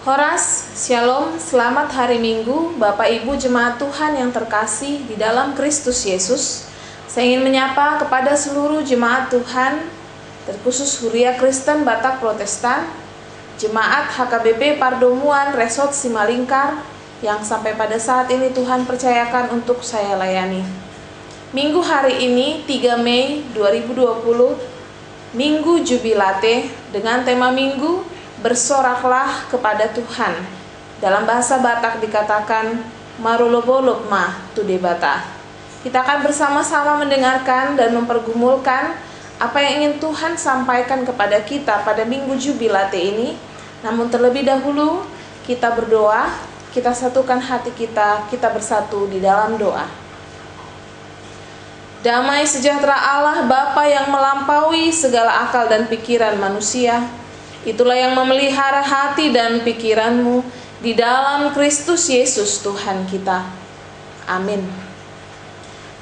Horas, Shalom, selamat hari Minggu, Bapak Ibu Jemaat Tuhan yang terkasih di dalam Kristus Yesus. Saya ingin menyapa kepada seluruh Jemaat Tuhan, terkhusus Huria Kristen Batak Protestan, Jemaat HKBP Pardomuan Resort Simalingkar, yang sampai pada saat ini Tuhan percayakan untuk saya layani. Minggu hari ini 3 Mei 2020, Minggu Jubilate, dengan tema Minggu Bersoraklah kepada Tuhan. Dalam bahasa Batak dikatakan Marulobolob mah tude bata. Kita akan bersama-sama mendengarkan dan mempergumulkan apa yang ingin Tuhan sampaikan kepada kita pada Minggu Jubilate ini. Namun terlebih dahulu kita berdoa, kita satukan hati kita bersatu di dalam doa. Damai sejahtera Allah Bapa yang melampaui segala akal dan pikiran manusia, itulah yang memelihara hati dan pikiranmu di dalam Kristus Yesus Tuhan kita. Amin.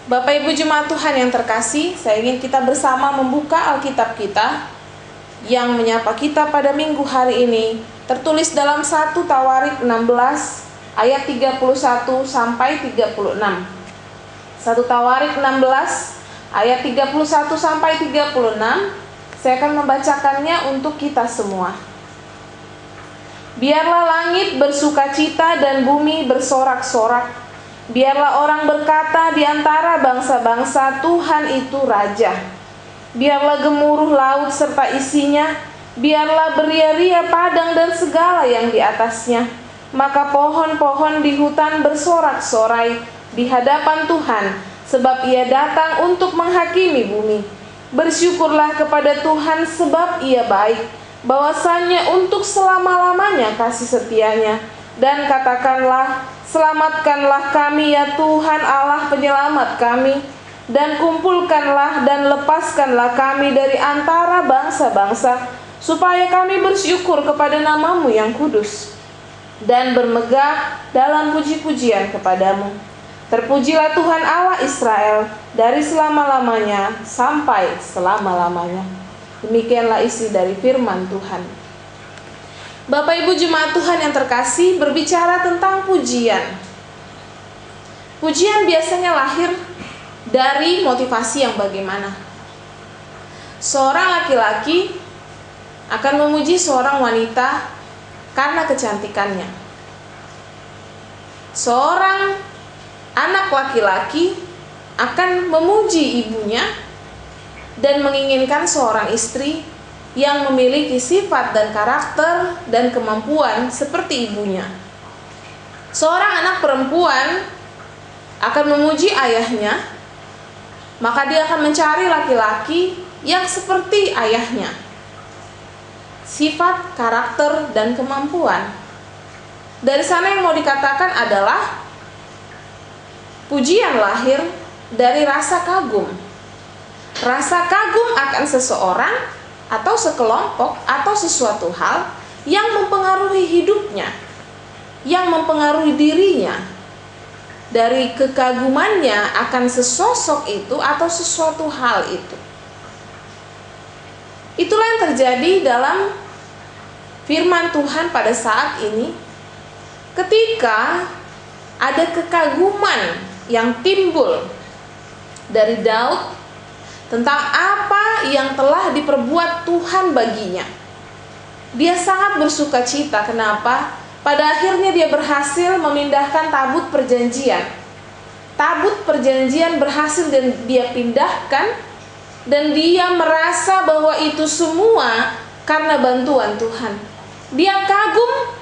Bapak Ibu Jemaat Tuhan yang terkasih, saya ingin kita bersama membuka Alkitab kita yang menyapa kita pada minggu hari ini, tertulis dalam 1 Tawarik 16 ayat 31 sampai 36. 1 Tawarik 16 ayat 31 sampai 36. Saya akan membacakannya untuk kita semua. Biarlah langit bersukacita dan bumi bersorak-sorak. Biarlah orang berkata di antara bangsa-bangsa, Tuhan itu Raja. Biarlah gemuruh laut serta isinya. Biarlah beria-ria padang dan segala yang di atasnya. Maka pohon-pohon di hutan bersorak-sorai di hadapan Tuhan, sebab Ia datang untuk menghakimi bumi. Bersyukurlah kepada Tuhan sebab Ia baik, bahwasanya untuk selama-lamanya kasih setianya. Dan katakanlah, selamatkanlah kami ya Tuhan Allah penyelamat kami, dan kumpulkanlah dan lepaskanlah kami dari antara bangsa-bangsa, supaya kami bersyukur kepada nama-Mu yang kudus, dan bermegah dalam puji-pujian kepadamu. Terpujilah Tuhan Allah Israel dari selama-lamanya sampai selama-lamanya. Demikianlah isi dari firman Tuhan. Bapak Ibu Jemaat Tuhan yang terkasih, berbicara tentang pujian. Pujian biasanya lahir dari motivasi yang bagaimana? Seorang laki-laki akan memuji seorang wanita karena kecantikannya. Seorang anak laki-laki akan memuji ibunya dan menginginkan seorang istri yang memiliki sifat dan karakter dan kemampuan seperti ibunya. Seorang anak perempuan akan memuji ayahnya, maka dia akan mencari laki-laki yang seperti ayahnya. Sifat, karakter, dan kemampuan. Dari sana yang mau dikatakan adalah pujian lahir dari rasa kagum. Rasa kagum akan seseorang atau sekelompok atau sesuatu hal yang mempengaruhi hidupnya, yang mempengaruhi dirinya. Dari kekagumannya akan sesosok itu atau sesuatu hal itu. Itulah yang terjadi dalam firman Tuhan pada saat ini, ketika ada kekaguman yang timbul dari Daud tentang apa yang telah diperbuat Tuhan baginya. Dia sangat bersukacita. Kenapa? Pada akhirnya dia berhasil memindahkan tabut perjanjian. Tabut perjanjian berhasil dan dia pindahkan, dan dia merasa bahwa itu semua karena bantuan Tuhan. Dia kagum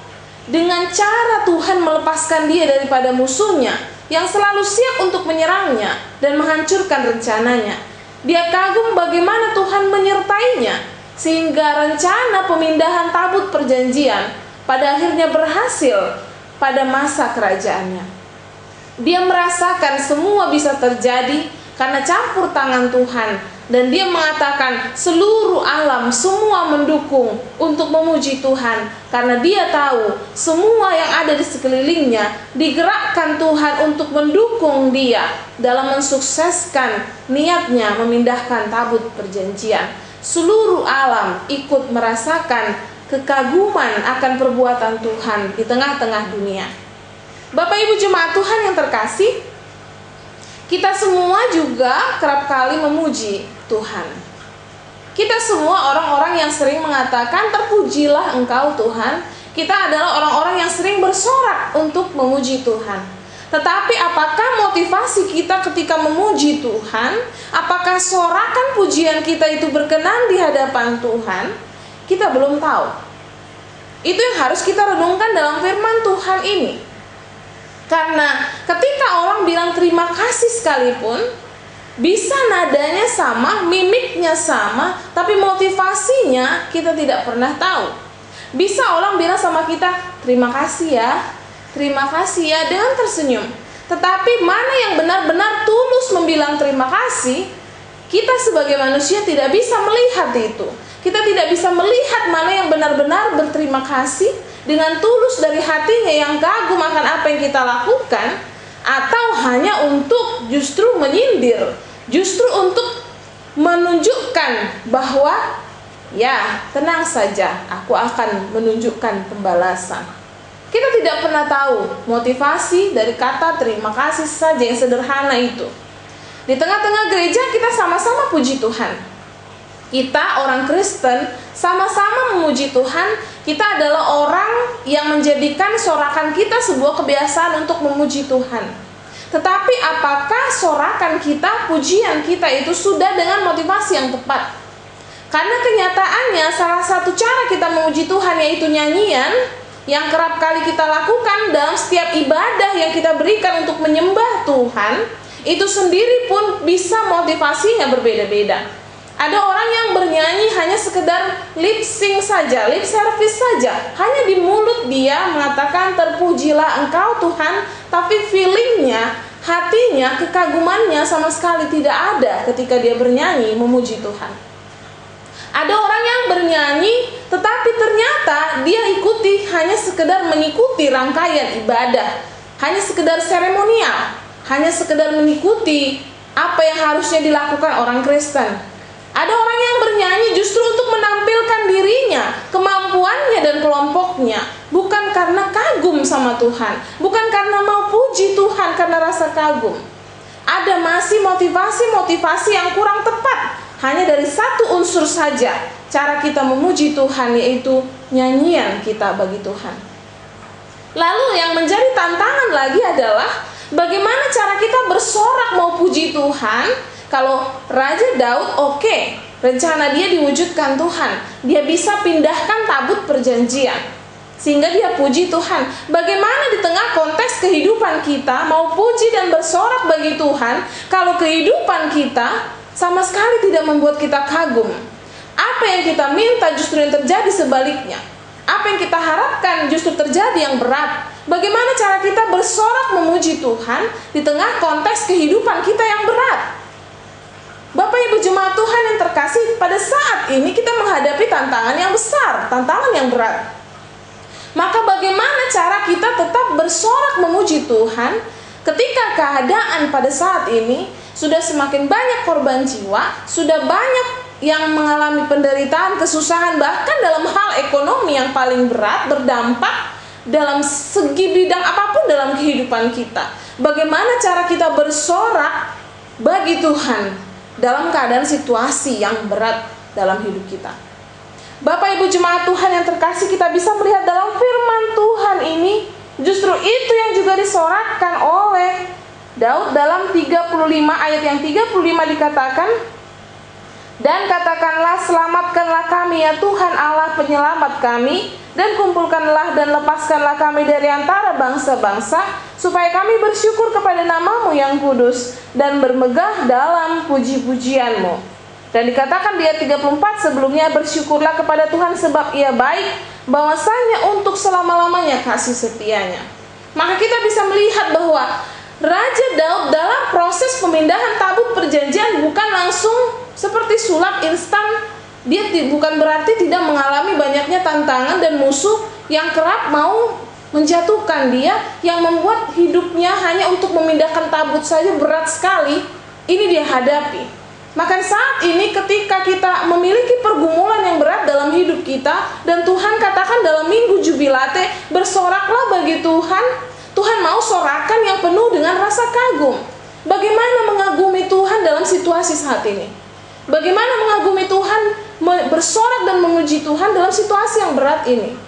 dengan cara Tuhan melepaskan dia daripada musuhnya yang selalu siap untuk menyerangnya dan menghancurkan rencananya. Dia kagum bagaimana Tuhan menyertainya, sehingga rencana pemindahan tabut perjanjian pada akhirnya berhasil pada masa kerajaannya. Dia merasakan semua bisa terjadi karena campur tangan Tuhan. Dan dia mengatakan seluruh alam semua mendukung untuk memuji Tuhan, karena dia tahu semua yang ada di sekelilingnya digerakkan Tuhan untuk mendukung dia dalam mensukseskan niatnya memindahkan tabut perjanjian. Seluruh alam ikut merasakan kekaguman akan perbuatan Tuhan di tengah-tengah dunia. Bapak Ibu jemaat Tuhan yang terkasih, kita semua juga kerap kali memuji Tuhan. Kita semua orang-orang yang sering mengatakan, terpujilah Engkau Tuhan. Kita adalah orang-orang yang sering bersorak untuk memuji Tuhan. Tetapi apakah motivasi kita ketika memuji Tuhan? Apakah sorakan pujian kita itu berkenan di hadapan Tuhan? Kita belum tahu. Itu yang harus kita renungkan dalam firman Tuhan ini. Karena ketika orang bilang terima kasih sekalipun, bisa nadanya sama, mimiknya sama, tapi motivasinya kita tidak pernah tahu. Bisa orang bilang sama kita, terima kasih ya, dengan tersenyum. Tetapi mana yang benar-benar tulus membilang terima kasih, kita sebagai manusia tidak bisa melihat itu. Kita tidak bisa melihat mana yang benar-benar berterima kasih dengan tulus dari hatinya yang kagum akan apa yang kita lakukan, atau hanya untuk justru menyindir, justru untuk menunjukkan bahwa ya tenang saja, aku akan menunjukkan pembalasan. Kita tidak pernah tahu motivasi dari kata terima kasih saja yang sederhana itu. Di tengah-tengah gereja kita sama-sama puji Tuhan. Kita orang Kristen sama-sama memuji Tuhan. Kita adalah orang yang menjadikan sorakan kita sebuah kebiasaan untuk memuji Tuhan. Tetapi apakah sorakan kita, pujian kita itu sudah dengan motivasi yang tepat? Karena kenyataannya salah satu cara kita memuji Tuhan yaitu nyanyian yang kerap kali kita lakukan dalam setiap ibadah yang kita berikan untuk menyembah Tuhan, itu sendiri pun bisa motivasinya berbeda-beda. Ada orang yang bernyanyi hanya sekedar lip sync saja, lip service saja. Hanya di mulut dia mengatakan terpujilah Engkau Tuhan, tapi feelingnya, hatinya, kekagumannya sama sekali tidak ada ketika dia bernyanyi memuji Tuhan. Ada orang yang bernyanyi tetapi ternyata dia ikuti hanya sekedar mengikuti rangkaian ibadah, hanya sekedar seremonial, hanya sekedar mengikuti apa yang harusnya dilakukan orang Kristen. Ada orang yang bernyanyi justru untuk menampilkan dirinya, kemampuannya dan kelompoknya, bukan karena kagum sama Tuhan, bukan karena mau puji Tuhan karena rasa kagum. Ada masih motivasi-motivasi yang kurang tepat, hanya dari satu unsur saja cara kita memuji Tuhan, yaitu nyanyian kita bagi Tuhan. Lalu yang menjadi tantangan lagi adalah bagaimana cara kita bersorak mau puji Tuhan. Kalau Raja Daud rencana dia diwujudkan Tuhan. Dia bisa pindahkan tabut perjanjian sehingga dia puji Tuhan. Bagaimana di tengah konteks kehidupan kita mau puji dan bersorak bagi Tuhan kalau kehidupan kita sama sekali tidak membuat kita kagum? Apa yang kita minta justru yang terjadi sebaliknya. Apa yang kita harapkan justru terjadi yang berat. Bagaimana cara kita bersorak memuji Tuhan di tengah konteks kehidupan kita yang berat? Bapak Ibu jemaat Tuhan yang terkasih, pada saat ini kita menghadapi tantangan yang besar, tantangan yang berat. Maka bagaimana cara kita tetap bersorak memuji Tuhan ketika keadaan pada saat ini sudah semakin banyak korban jiwa, sudah banyak yang mengalami penderitaan, kesusahan, bahkan dalam hal ekonomi yang paling berat berdampak dalam segi bidang apapun dalam kehidupan kita. Bagaimana cara kita bersorak bagi Tuhan dalam keadaan situasi yang berat dalam hidup kita? Bapak Ibu jemaat Tuhan yang terkasih, kita bisa melihat dalam firman Tuhan ini, justru itu yang juga disorakkan oleh Daud dalam 35 ayat yang 35 dikatakan, dan katakanlah selamatkanlah kami ya Tuhan Allah penyelamat kami, dan kumpulkanlah dan lepaskanlah kami dari antara bangsa-bangsa, supaya kami bersyukur kepada nama-Mu yang kudus dan bermegah dalam puji-pujian-Mu. Dan dikatakan di ayat 34 sebelumnya, bersyukurlah kepada Tuhan sebab Ia baik, bahwasanya untuk selama-lamanya kasih setianya. Maka kita bisa melihat bahwa Raja Daud dalam proses pemindahan tabut perjanjian bukan langsung seperti sulap instan. Dia bukan berarti tidak mengalami banyaknya tantangan dan musuh yang kerap mau menjatuhkan dia, yang membuat hidupnya hanya untuk memindahkan tabut saja berat sekali. Ini dia hadapi. Maka saat ini ketika kita memiliki pergumulan yang berat dalam hidup kita, dan Tuhan katakan dalam minggu jubilate, bersoraklah bagi Tuhan. Tuhan mau sorakan yang penuh dengan rasa kagum. Bagaimana mengagumi Tuhan dalam situasi saat ini? Bagaimana mengagumi Tuhan, bersorak dan memuji Tuhan dalam situasi yang berat ini?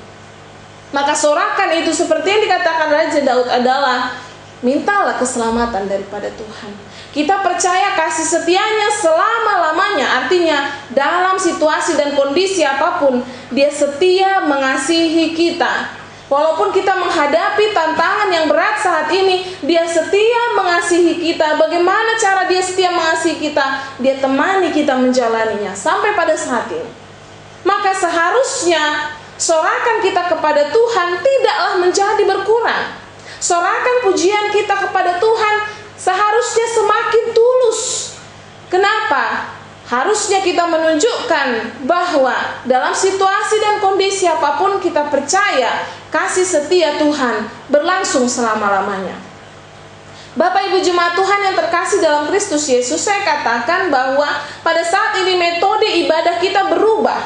Maka sorakan itu seperti yang dikatakan Raja Daud adalah, mintalah keselamatan daripada Tuhan. Kita percaya kasih setianya selama-lamanya. Artinya dalam situasi dan kondisi apapun, Dia setia mengasihi kita. Walaupun kita menghadapi tantangan yang berat saat ini, Dia setia mengasihi kita. Bagaimana cara Dia setia mengasihi kita? Dia temani kita menjalaninya sampai pada saat ini. Maka seharusnya sorakan kita kepada Tuhan tidaklah menjadi berkurang. Sorakan pujian kita kepada Tuhan seharusnya semakin tulus. Kenapa? Harusnya kita menunjukkan bahwa dalam situasi dan kondisi apapun kita percaya kasih setia Tuhan berlangsung selama-lamanya. Bapak Ibu jemaat Tuhan yang terkasih dalam Kristus Yesus, saya katakan bahwa pada saat ini metode ibadah kita berubah.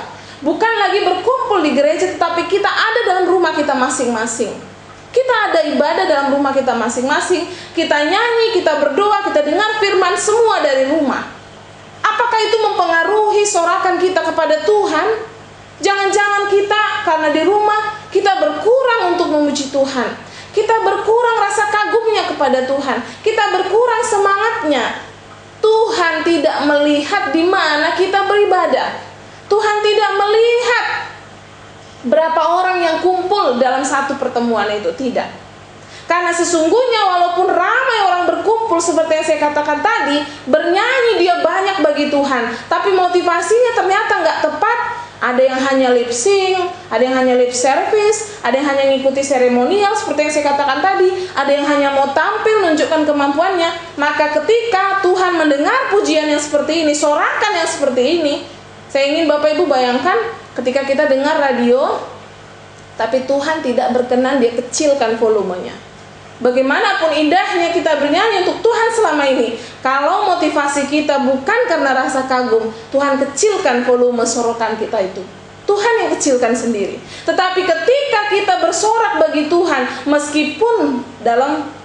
Bukan lagi berkumpul di gereja, tetapi kita ada dalam rumah kita masing-masing. Kita ada ibadah dalam rumah kita masing-masing. Kita nyanyi, kita berdoa, kita dengar firman semua dari rumah. Apakah itu mempengaruhi sorakan kita kepada Tuhan? Jangan-jangan kita karena di rumah kita berkurang untuk memuji Tuhan. Kita berkurang rasa kagumnya kepada Tuhan. Kita berkurang semangatnya. Tuhan tidak melihat di mana kita beribadah. Tuhan tidak melihat berapa orang yang kumpul dalam satu pertemuan itu, tidak. Karena sesungguhnya walaupun ramai orang berkumpul seperti yang saya katakan tadi, bernyanyi dia banyak bagi Tuhan, tapi motivasinya ternyata nggak tepat. Ada yang hanya lip sync, ada yang hanya lip service, ada yang hanya mengikuti seremonial seperti yang saya katakan tadi, ada yang hanya mau tampil menunjukkan kemampuannya. Maka ketika Tuhan mendengar pujian yang seperti ini, sorakan yang seperti ini, saya ingin Bapak Ibu bayangkan ketika kita dengar radio, tapi Tuhan tidak berkenan, Dia kecilkan volumenya. Bagaimanapun indahnya kita bernyanyi untuk Tuhan selama ini, kalau motivasi kita bukan karena rasa kagum, Tuhan kecilkan volume sorokan kita itu. Tuhan yang kecilkan sendiri. Tetapi ketika kita bersorak bagi Tuhan, meskipun dalam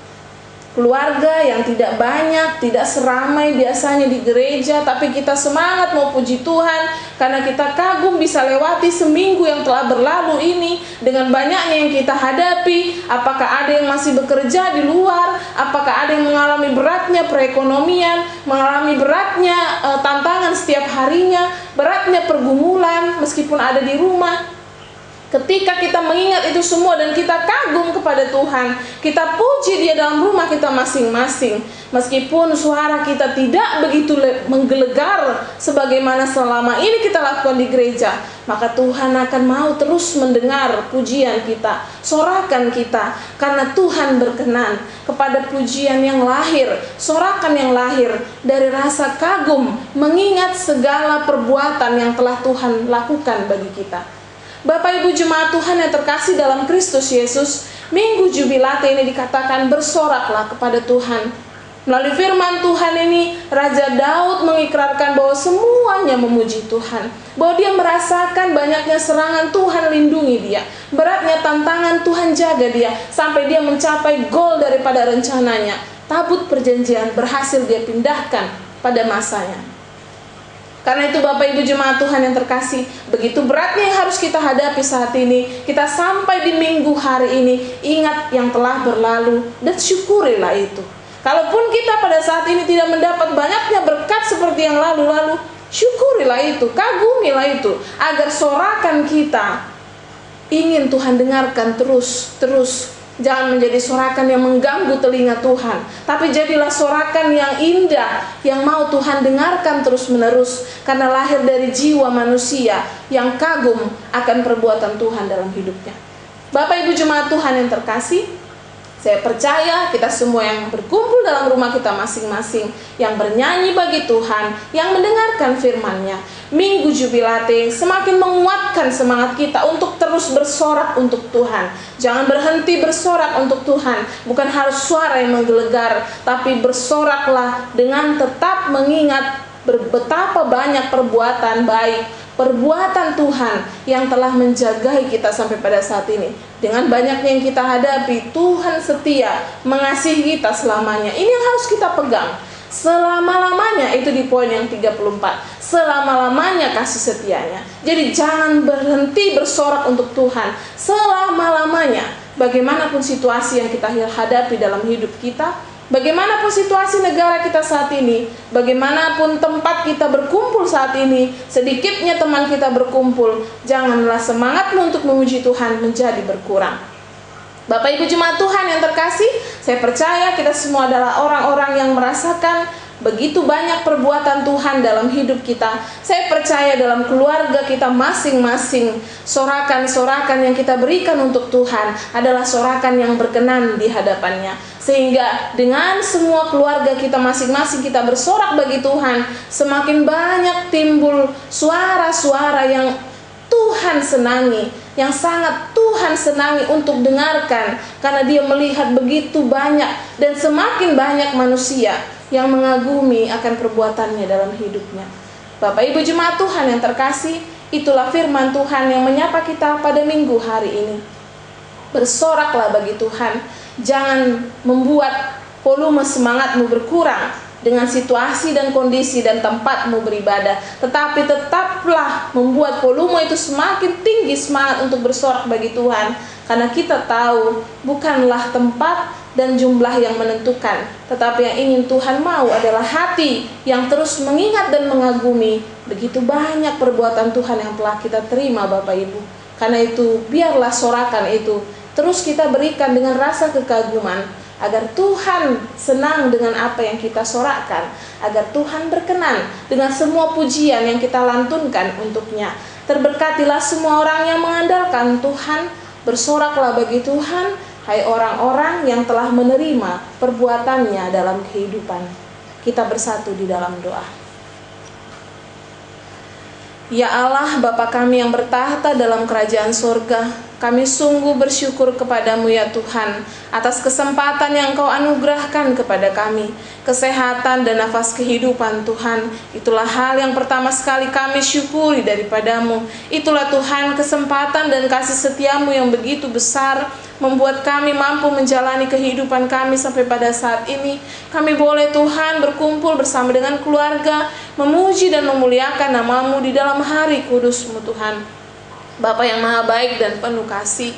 keluarga yang tidak banyak, tidak seramai biasanya di gereja, tapi kita semangat mau puji Tuhan karena kita kagum bisa lewati seminggu yang telah berlalu ini dengan banyaknya yang kita hadapi. Apakah ada yang masih bekerja di luar? Apakah ada yang mengalami beratnya perekonomian, mengalami beratnya tantangan setiap harinya, beratnya pergumulan meskipun ada di rumah? Ketika kita mengingat itu semua dan kita kagum kepada Tuhan, kita puji Dia dalam rumah kita masing-masing, meskipun suara kita tidak begitu menggelegar sebagaimana selama ini kita lakukan di gereja, maka Tuhan akan mau terus mendengar pujian kita, sorakan kita, karena Tuhan berkenan kepada pujian yang lahir, sorakan yang lahir dari rasa kagum, mengingat segala perbuatan yang telah Tuhan lakukan bagi kita. Bapak Ibu jemaat Tuhan yang terkasih dalam Kristus Yesus, minggu jubilate ini dikatakan bersoraklah kepada Tuhan. Melalui firman Tuhan ini, Raja Daud mengikrarkan bahwa semuanya memuji Tuhan, bahwa dia merasakan banyaknya serangan, Tuhan lindungi dia, beratnya tantangan, Tuhan jaga dia, sampai dia mencapai goal daripada rencananya. Tabut perjanjian berhasil dia pindahkan pada masanya. Karena itu Bapak Ibu jemaat Tuhan yang terkasih, begitu beratnya yang harus kita hadapi saat ini, kita sampai di minggu hari ini, ingat yang telah berlalu dan syukurilah itu. Kalaupun kita pada saat ini tidak mendapat banyaknya berkat seperti yang lalu-lalu, syukurilah itu, kagumilah itu, agar sorakan kita ingin Tuhan dengarkan terus. Jangan menjadi sorakan yang mengganggu telinga Tuhan, tapi jadilah sorakan yang indah, yang mau Tuhan dengarkan terus-menerus, karena lahir dari jiwa manusia yang kagum akan perbuatan Tuhan dalam hidupnya. Bapak Ibu jemaat Tuhan yang terkasih, saya percaya kita semua yang berkumpul dalam rumah kita masing-masing, yang bernyanyi bagi Tuhan, yang mendengarkan firman-Nya, minggu jubilate semakin menguatkan semangat kita untuk terus bersorak untuk Tuhan. Jangan berhenti bersorak untuk Tuhan, bukan harus suara yang menggelegar, tapi bersoraklah dengan tetap mengingat betapa banyak perbuatan baik, perbuatan Tuhan yang telah menjagai kita sampai pada saat ini. Dengan banyaknya yang kita hadapi, Tuhan setia mengasihi kita selamanya. Ini yang harus kita pegang selama-lamanya. Itu di poin yang 34, selama-lamanya kasih setianya. Jadi jangan berhenti bersorak untuk Tuhan selama-lamanya. Bagaimanapun situasi yang kita hadapi dalam hidup kita, bagaimanapun situasi negara kita saat ini, bagaimanapun tempat kita berkumpul saat ini, sedikitnya teman kita berkumpul, janganlah semangatmu untuk memuji Tuhan menjadi berkurang. Bapak Ibu Jemaat Tuhan yang terkasih, saya percaya kita semua adalah orang-orang yang merasakan begitu banyak perbuatan Tuhan dalam hidup kita. Saya percaya dalam keluarga kita masing-masing, sorakan-sorakan yang kita berikan untuk Tuhan adalah sorakan yang berkenan di hadapannya. Sehingga dengan semua keluarga kita masing-masing kita bersorak bagi Tuhan, semakin banyak timbul suara-suara yang Tuhan senangi, yang sangat Tuhan senangi untuk dengarkan, karena Dia melihat begitu banyak dan semakin banyak manusia yang mengagumi akan perbuatannya dalam hidupnya. Bapak Ibu Jemaat Tuhan yang terkasih, itulah firman Tuhan yang menyapa kita pada minggu hari ini. Bersoraklah bagi Tuhan, jangan membuat volume semangatmu berkurang dengan situasi dan kondisi dan tempatmu beribadah, tetapi tetaplah membuat volume itu semakin tinggi semangat untuk bersorak bagi Tuhan, karena kita tahu bukanlah tempat dan jumlah yang menentukan, tetapi yang ingin Tuhan mau adalah hati yang terus mengingat dan mengagumi begitu banyak perbuatan Tuhan yang telah kita terima Bapak Ibu. Karena itu biarlah sorakan itu terus kita berikan dengan rasa kekaguman, agar Tuhan senang dengan apa yang kita sorakkan, agar Tuhan berkenan dengan semua pujian yang kita lantunkan untuknya. Terberkatilah semua orang yang mengandalkan Tuhan, bersoraklah bagi Tuhan, hai orang-orang yang telah menerima perbuatannya dalam kehidupan. Kita bersatu di dalam doa. Ya Allah, Bapa kami yang bertahta dalam kerajaan surga, kami sungguh bersyukur kepadamu ya Tuhan, atas kesempatan yang Engkau anugerahkan kepada kami, kesehatan dan nafas kehidupan Tuhan. Itulah hal yang pertama sekali kami syukuri daripadamu. Itulah Tuhan kesempatan dan kasih setiamu yang begitu besar, membuat kami mampu menjalani kehidupan kami sampai pada saat ini. Kami boleh Tuhan berkumpul bersama dengan keluarga, memuji dan memuliakan namamu di dalam hari kudus-Mu Tuhan. Bapa yang maha baik dan penuh kasih,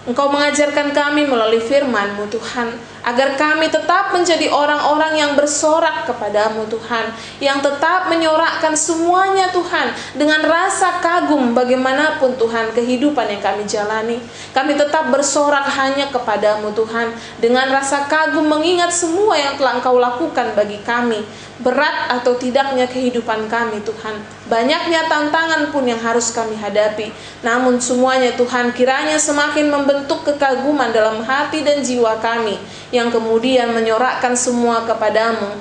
Engkau mengajarkan kami melalui firman-Mu Tuhan, agar kami tetap menjadi orang-orang yang bersorak kepadamu Tuhan, yang tetap menyorakkan semuanya Tuhan, dengan rasa kagum bagaimanapun Tuhan kehidupan yang kami jalani. Kami tetap bersorak hanya kepadamu Tuhan, dengan rasa kagum mengingat semua yang telah Engkau lakukan bagi kami. Berat atau tidaknya kehidupan kami Tuhan, banyaknya tantangan pun yang harus kami hadapi, namun semuanya Tuhan kiranya semakin membentuk kekaguman dalam hati dan jiwa kami, yang kemudian menyorakkan semua kepadamu.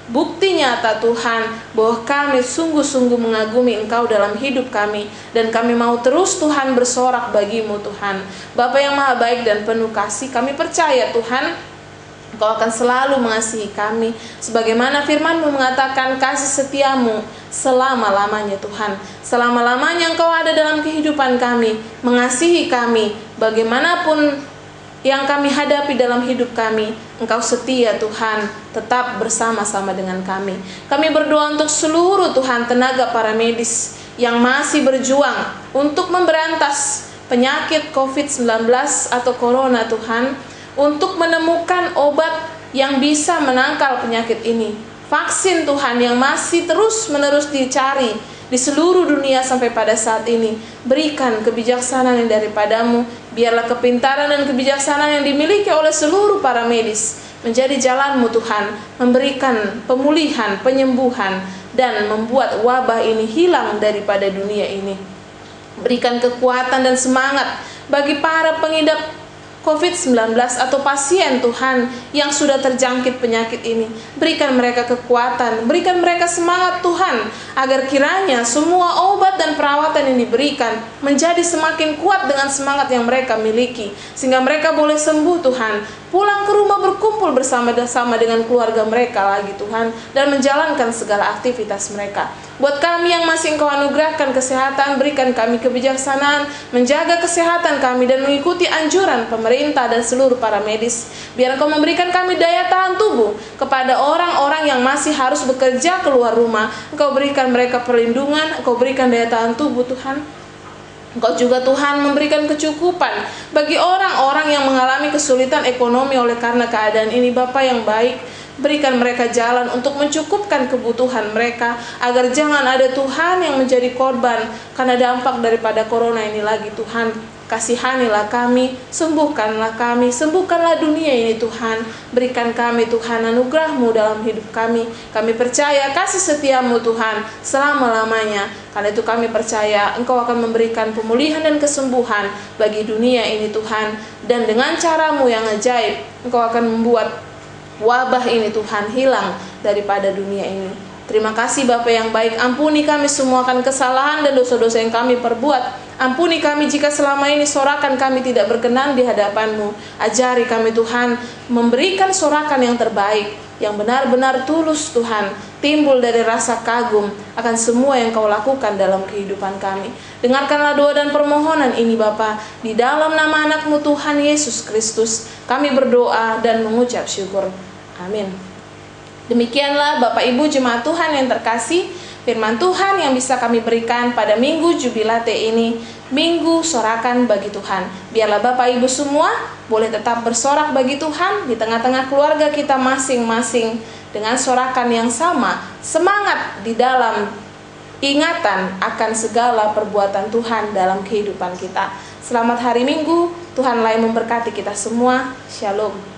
Bukti nyata Tuhan bahwa kami sungguh-sungguh mengagumi Engkau dalam hidup kami, dan kami mau terus Tuhan bersorak bagimu Tuhan. Bapa yang maha baik dan penuh kasih, kami percaya Tuhan Engkau akan selalu mengasihi kami, sebagaimana firman-Mu mengatakan kasih setiamu selama-lamanya Tuhan. Selama-lamanya Engkau ada dalam kehidupan kami, mengasihi kami, bagaimanapun yang kami hadapi dalam hidup kami, Engkau setia Tuhan, tetap bersama-sama dengan kami. Kami berdoa untuk seluruh Tuhan tenaga para medis yang masih berjuang untuk memberantas penyakit COVID-19 atau Corona Tuhan, untuk menemukan obat yang bisa menangkal penyakit ini. Vaksin Tuhan yang masih terus-menerus dicari di seluruh dunia sampai pada saat ini. Berikan kebijaksanaan yang daripadamu. Biarlah kepintaran dan kebijaksanaan yang dimiliki oleh seluruh para medis menjadi jalan-Mu Tuhan, memberikan pemulihan, penyembuhan, dan membuat wabah ini hilang daripada dunia ini. Berikan kekuatan dan semangat bagi para pengidap COVID-19 atau pasien Tuhan yang sudah terjangkit penyakit ini. Berikan mereka kekuatan, berikan mereka semangat Tuhan, agar kiranya semua obat dan perawatan yang diberikan menjadi semakin kuat dengan semangat yang mereka miliki, sehingga mereka boleh sembuh Tuhan, pulang ke rumah berkumpul bersama-sama dengan keluarga mereka lagi Tuhan, dan menjalankan segala aktivitas mereka. Buat kami yang masih Engkau anugerahkan kesehatan, berikan kami kebijaksanaan menjaga kesehatan kami dan mengikuti anjuran pemerintah dan seluruh para medis. Biar Engkau memberikan kami daya tahan tubuh kepada orang-orang yang masih harus bekerja keluar rumah. Engkau berikan mereka perlindungan, Engkau berikan daya tahan tubuh Tuhan. Engkau juga Tuhan memberikan kecukupan bagi orang-orang yang mengalami kesulitan ekonomi oleh karena keadaan ini. Bapa yang baik, berikan mereka jalan untuk mencukupkan kebutuhan mereka, agar jangan ada Tuhan yang menjadi korban karena dampak daripada corona ini lagi Tuhan. Kasihanilah kami, sembuhkanlah kami, sembuhkanlah dunia ini Tuhan. Berikan kami Tuhan anugerah-Mu dalam hidup kami. Kami percaya kasih setia-Mu Tuhan selama-lamanya. Karena itu kami percaya Engkau akan memberikan pemulihan dan kesembuhan bagi dunia ini Tuhan. Dan dengan cara-Mu yang ajaib, Engkau akan membuat wabah ini Tuhan hilang daripada dunia ini. Terima kasih Bapa yang baik, ampuni kami semua akan kesalahan dan dosa-dosa yang kami perbuat. Ampuni kami jika selama ini sorakan kami tidak berkenan di hadapan-Mu. Ajari kami Tuhan memberikan sorakan yang terbaik, yang benar-benar tulus Tuhan, timbul dari rasa kagum akan semua yang Kau lakukan dalam kehidupan kami. Dengarkanlah doa dan permohonan ini Bapa, di dalam nama anak-Mu Tuhan Yesus Kristus kami berdoa dan mengucap syukur. Amin. Demikianlah Bapak Ibu jemaat Tuhan yang terkasih, firman Tuhan yang bisa kami berikan pada Minggu Jubilate ini, Minggu Sorakan bagi Tuhan. Biarlah Bapak Ibu semua boleh tetap bersorak bagi Tuhan di tengah-tengah keluarga kita masing-masing dengan sorakan yang sama, semangat di dalam ingatan akan segala perbuatan Tuhan dalam kehidupan kita. Selamat hari Minggu, Tuhanlah yang memberkati kita semua. Shalom.